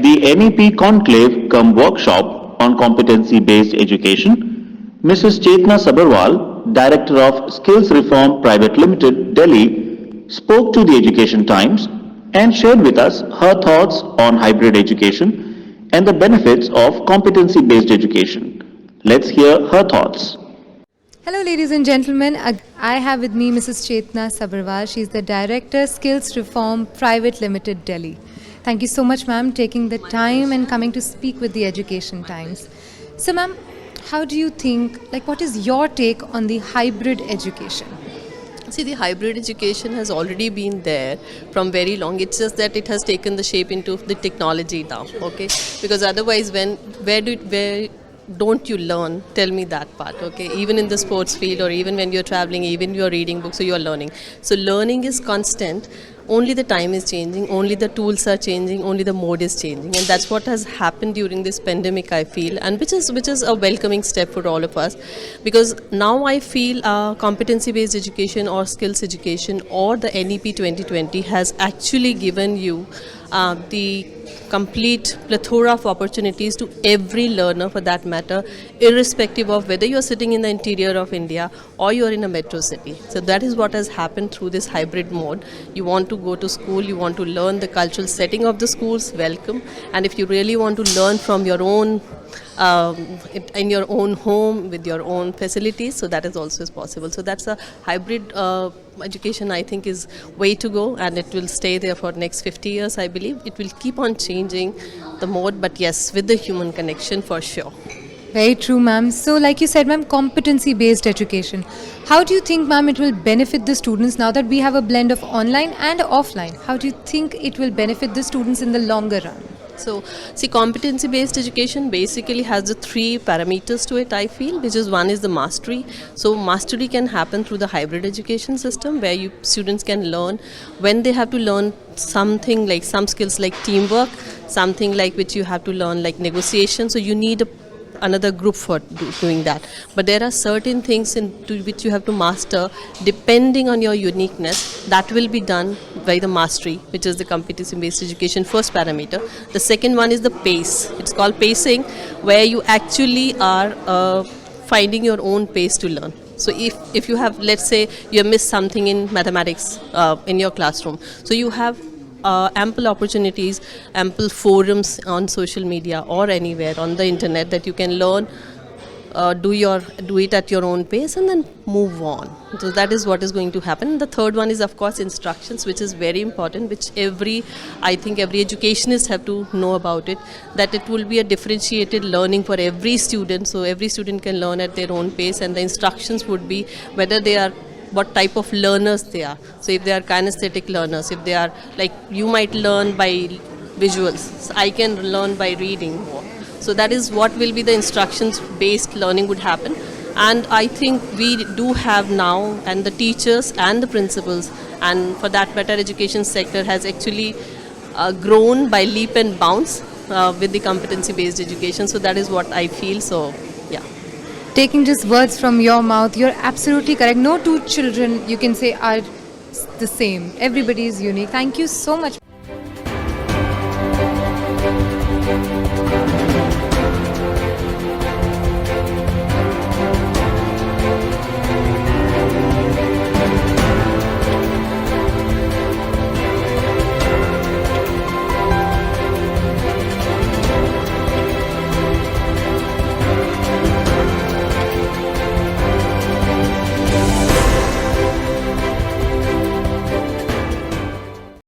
the NEP Conclave cum workshop on competency-based education, Mrs. Chetna Sabharwal, Director of Skills Reform Private Limited, Delhi, spoke to the Education Times and shared with us her thoughts on hybrid education and the benefits of competency-based education. Let's hear her thoughts. Hello, ladies and gentlemen. I have with me Mrs. Chetna Sabharwal. She is the Director, Skills Reform Private Limited, Delhi. Thank you so much, ma'am, taking the time and coming to speak with the Education Times. So, ma'am, how do you think, what is your take on the hybrid education? See, the hybrid education has already been there from very long. It's just that it has taken the shape into the technology now, okay? Because otherwise, where don't you learn? Tell me that part, okay? Even in the sports field, or even when you're traveling, even you're reading books, so you're learning. So learning is constant. Only the time is changing, only the tools are changing, only the mode is changing, and that's what has happened during this pandemic, I feel, and which is a welcoming step for all of us, because now I feel competency-based education or skills education or the NEP 2020 has actually given you the complete plethora of opportunities to every learner, for that matter, irrespective of whether you're sitting in the interior of India or you're in a metro city. So that is what has happened through this hybrid mode. You want to go to school, you want to learn the cultural setting of the schools, welcome. And if you really want to learn from your own in your own home with your own facilities, so that is also is possible. So that's a hybrid education, I think, is way to go, and it will stay there for next 50 years, I believe. It will keep on changing the mode, but yes, with the human connection for sure. Very true, ma'am. So, like you said, ma'am, competency-based education. How do you think, ma'am, it will benefit the students now that we have a blend of online and offline? How do you think it will benefit the students in the longer run? So, see, competency-based education basically has the three parameters to it, I feel, which is one is the mastery. So, mastery can happen through the hybrid education system, where students can learn when they have to learn something like some skills like teamwork, something like which you have to learn like negotiation. So, you need another group for doing that, but there are certain things which you have to master depending on your uniqueness. That will be done by the mastery, which is the competency based education first parameter. The second one is the pace. It's called pacing, where you actually are finding your own pace to learn. So if you have, let's say you have missed something in mathematics in your classroom, so you have ample opportunities, ample forums on social media or anywhere on the internet that you can learn, do it at your own pace, and then move on. So that is what is going to happen. The third one is, of course, instructions, which is very important, which I think every educationist have to know about it, that it will be a differentiated learning for every student. So every student can learn at their own pace, and the instructions would be whether they are what type of learners they are. So if they are kinesthetic learners, if they are like, you might learn by visuals, so I can learn by reading more. So that is what will be the instructions based learning would happen. And I think we do have now, and the teachers and the principals, and for that matter education sector has actually grown by leap and bounds with the competency based education. So that is what I feel. So yeah. Taking just words from your mouth, you're absolutely correct. No two children, you can say, are the same. Everybody is unique. Thank you so much,